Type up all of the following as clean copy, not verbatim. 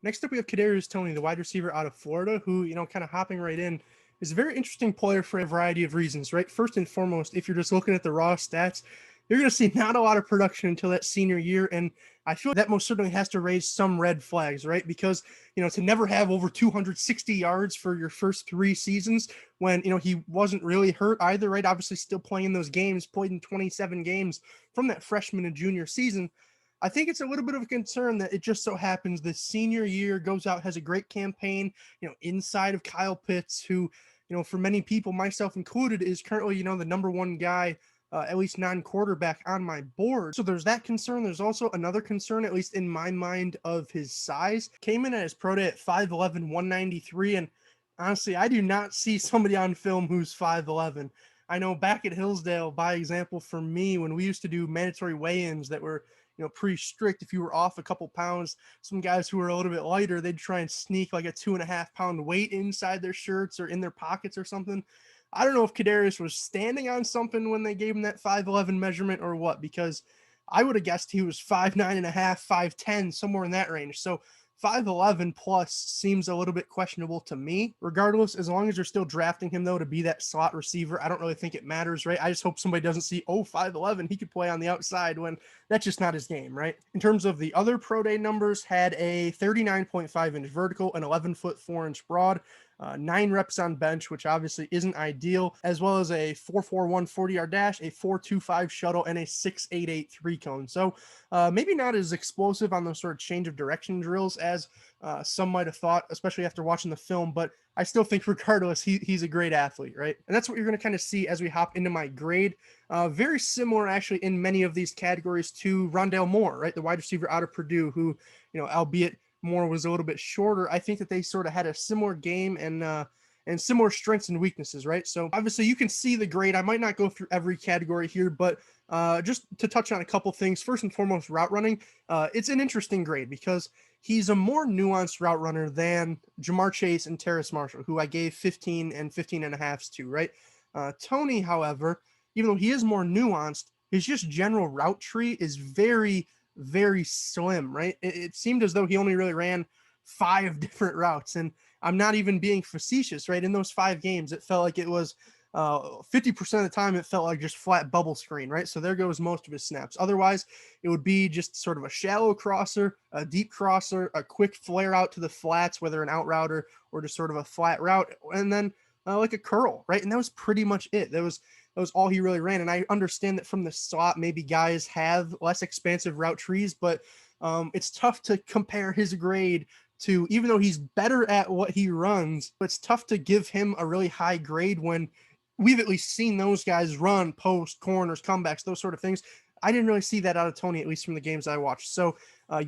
Next up, we have Kadarius Toney, the wide receiver out of Florida, who, kind of hopping right in, is a very interesting player for a variety of reasons, right? First and foremost, if you're just looking at the raw stats, you're going to see not a lot of production until that senior year. And I feel like that most certainly has to raise some red flags, right? Because, to never have over 260 yards for your first 3 seasons when, he wasn't really hurt either, right? Obviously, still playing those games, played in 27 games from that freshman and junior season. I think it's a little bit of a concern that it just so happens the senior year goes out, has a great campaign, inside of Kyle Pitts, who, for many people, myself included, is currently, the number one guy, at least non-quarterback on my board. So there's that concern. There's also another concern, at least in my mind, of his size. Came in at his pro day at 5'11", 193, and honestly, I do not see somebody on film who's 5'11". I know back at Hillsdale, by example, for me, when we used to do mandatory weigh-ins that were pretty strict. If you were off a couple pounds, some guys who were a little bit lighter, they'd try and sneak like a 2.5 pound weight inside their shirts or in their pockets or something. I don't know if Kadarius was standing on something when they gave him that 5'11" measurement or what, because I would have guessed he was 5'9.5", 5'10", somewhere in that range. So 5'11" plus seems a little bit questionable to me. Regardless, as long as you're still drafting him, though, to be that slot receiver, I don't really think it matters, right? I just hope somebody doesn't see, 5'11", he could play on the outside, when that's just not his game, right? In terms of the other pro day numbers, had a 39.5-inch vertical, an 11-foot 4-inch broad, 9 reps on bench, which obviously isn't ideal, as well as a 4.41 40-yard dash, a 4.25 shuttle, and a 6.88 three-cone. So maybe not as explosive on those sort of change of direction drills as some might have thought, especially after watching the film, but I still think regardless, he's a great athlete, right? And that's what you're going to kind of see as we hop into my grade. Very similar, actually, in many of these categories to Rondale Moore, right? The wide receiver out of Purdue, who, albeit Moore was a little bit shorter, I think that they sort of had a similar game and similar strengths and weaknesses, right? So obviously you can see the grade. I might not go through every category here, but just to touch on a couple things. First and foremost, route running. It's an interesting grade because he's a more nuanced route runner than Jamar Chase and Terrace Marshall, who I gave 15 and 15 and a halves to, right? Toney, however, even though he is more nuanced, his just general route tree is very, very slim, right? It seemed as though he only really ran 5 different routes. And I'm not even being facetious, right? In those 5 games, it felt like it was 50% of the time, it felt like just flat bubble screen, right? So there goes most of his snaps. Otherwise, it would be just sort of a shallow crosser, a deep crosser, a quick flare out to the flats, whether an out route or just sort of a flat route, and then like a curl, right? And that was pretty much it. That was all he really ran. And I understand that from the slot, maybe guys have less expansive route trees, but it's tough to compare his grade to, even though he's better at what he runs, it's tough to give him a really high grade when we've at least seen those guys run post, corners, comebacks, those sort of things. I didn't really see that out of Toney, at least from the games I watched. So,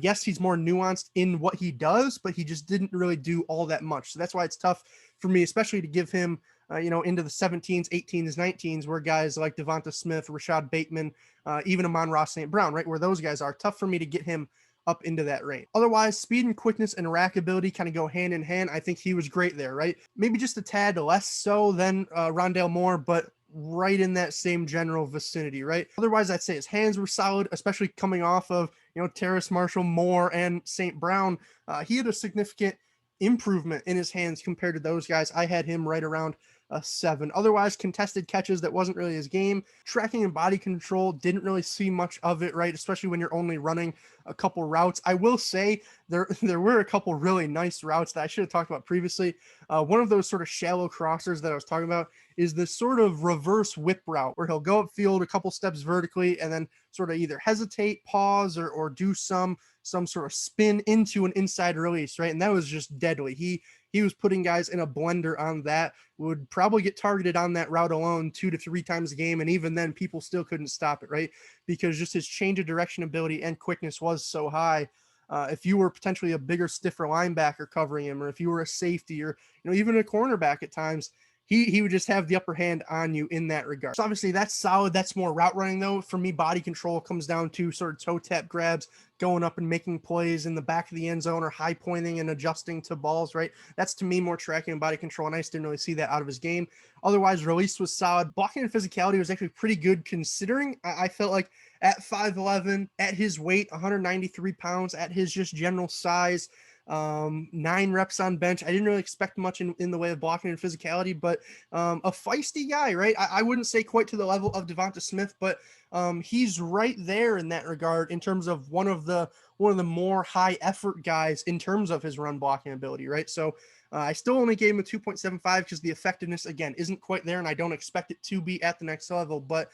yes, he's more nuanced in what he does, but he just didn't really do all that much. So that's why it's tough for me, especially to give him, into the 17s, 18s, 19s, where guys like Devonta Smith, Rashad Bateman, even Amon-Ra St. Brown, right, where those guys are, tough for me to get him up into that range. Otherwise, speed and quickness and rack ability kind of go hand in hand. I think he was great there, right? Maybe just a tad less so than Rondale Moore, but right in that same general vicinity, right? Otherwise, I'd say his hands were solid, especially coming off of, Terrace Marshall, Moore, and St. Brown. He had a significant improvement in his hands compared to those guys. I had him right around a 7. Otherwise, contested catches, that wasn't really his game. Tracking and body control, didn't really see much of it, right? Especially when you're only running a couple routes. I will say there were a couple really nice routes that I should have talked about previously. One of those sort of shallow crossers that I was talking about is this sort of reverse whip route where he'll go upfield a couple steps vertically and then sort of either hesitate, pause, or do some sort of spin into an inside release, right? And that was just deadly. He was putting guys in a blender on that, would probably get targeted on that route alone 2 to 3 times a game. And even then, people still couldn't stop it, right? Because just his change of direction ability and quickness was so high. If you were potentially a bigger, stiffer linebacker covering him, or if you were a safety or, even a cornerback at times, he would just have the upper hand on you in that regard. So obviously that's solid. That's more route running though. For me, body control comes down to sort of toe tap grabs, going up and making plays in the back of the end zone or high pointing and adjusting to balls, right? That's to me more tracking and body control, and I just didn't really see that out of his game. Otherwise, release was solid. Blocking and physicality was actually pretty good considering I felt like at 5'11", at his weight, 193 pounds, at his just general size, 9 reps on bench. I didn't really expect much in the way of blocking and physicality, but a feisty guy, right? I wouldn't say quite to the level of Devonta Smith, but he's right there in that regard in terms of one of the more high effort guys in terms of his run blocking ability, right? So I still only gave him a 2.75 because the effectiveness, again, isn't quite there, and I don't expect it to be at the next level. But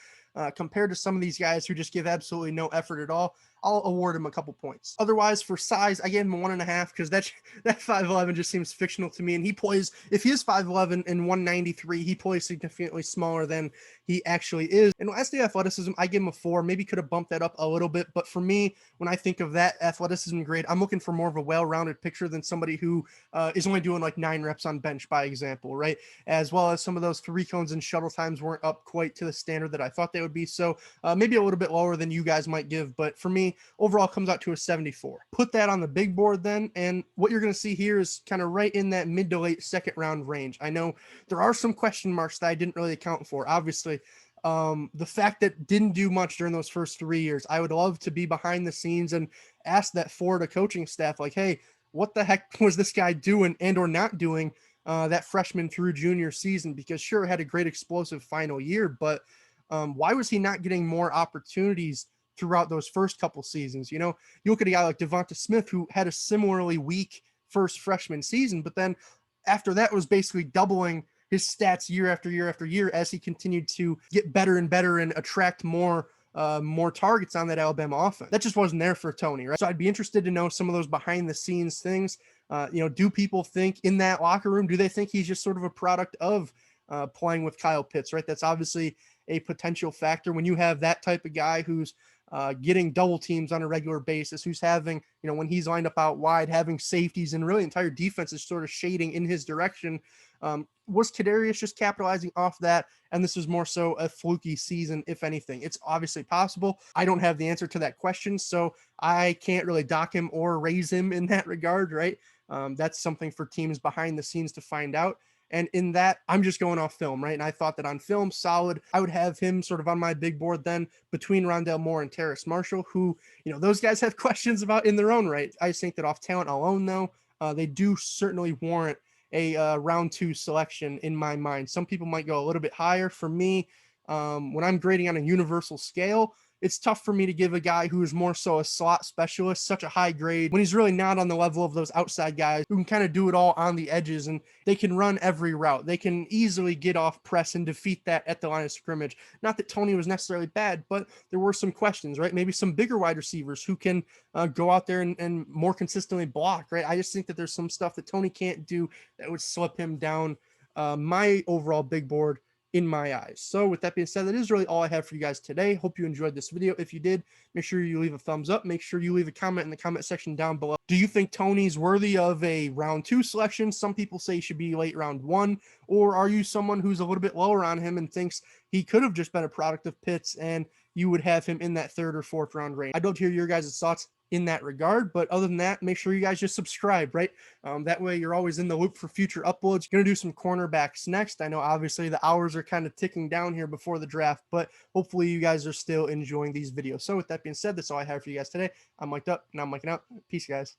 compared to some of these guys who just give absolutely no effort at all, I'll award him a couple points. Otherwise, for size, I gave him a 1.5 because that 5'11" just seems fictional to me. And he plays, if he is 5'11" and 193, he plays significantly smaller than he actually is. And as the athleticism, I give him a 4. Maybe could have bumped that up a little bit. But for me, when I think of that athleticism grade, I'm looking for more of a well-rounded picture than somebody who is only doing like 9 reps on bench, by example, right? As well as some of those 3 cones and shuttle times weren't up quite to the standard that I thought they would be. So maybe a little bit lower than you guys might give. But for me, overall comes out to a 74. Put that on the big board then, and what you're going to see here is kind of right in that mid to late second round range. I know there are some question marks that I didn't really account for. Obviously, the fact that didn't do much during those first 3 years. I would love to be behind the scenes and ask that Florida coaching staff, like, hey, what the heck was this guy doing and or not doing that freshman through junior season? Because sure, had a great explosive final year, but why was he not getting more opportunities throughout those first couple seasons? You know, you look at a guy like Devonta Smith, who had a similarly weak first freshman season, but then after that was basically doubling his stats year after year after year as he continued to get better and better and attract more targets on that Alabama offense. That just wasn't there for Toney, right? So I'd be interested to know some of those behind the scenes things. Do people think in that locker room, do they think he's just sort of a product of playing with Kyle Pitts, right? That's obviously a potential factor when you have that type of guy who's getting double teams on a regular basis, who's having, when he's lined up out wide, having safeties and really entire defense is sort of shading in his direction. Was Kadarius just capitalizing off that? And this was more so a fluky season, if anything? It's obviously possible. I don't have the answer to that question, so I can't really dock him or raise him in that regard, right? That's something for teams behind the scenes to find out. And in that, I'm just going off film, right? And I thought that on film, solid. I would have him sort of on my big board then between Rondale Moore and Terrace Marshall, who, those guys have questions about in their own right. I just think that off talent alone, though, they do certainly warrant a round 2 selection in my mind. Some people might go a little bit higher. For me, when I'm grading on a universal scale, it's tough for me to give a guy who is more so a slot specialist such a high grade when he's really not on the level of those outside guys who can kind of do it all on the edges, and they can run every route. They can easily get off press and defeat that at the line of scrimmage. Not that Toney was necessarily bad, but there were some questions, right? Maybe some bigger wide receivers who can go out there and more consistently block, right? I just think that there's some stuff that Toney can't do that would slip him down my overall big board in my eyes. So with that being said, that is really all I have for you guys today. Hope you enjoyed this video. If you did, make sure you leave a thumbs up. Make sure you leave a comment in the comment section down below. Do you think Toney's worthy of a round 2 selection? Some people say he should be late round 1. Or are you someone who's a little bit lower on him and thinks he could have just been a product of Pitts and you would have him in that 3rd or 4th round range? I'd love to hear your guys' thoughts in that regard. But other than that, make sure you guys just subscribe, right? That way you're always in the loop for future uploads. Gonna do some cornerbacks next. I know obviously the hours are kind of ticking down here before the draft, but hopefully you guys are still enjoying these videos. So with that being said, that's all I have for you guys today. I'm mic'd up and I'm mic'ing out. Peace, guys.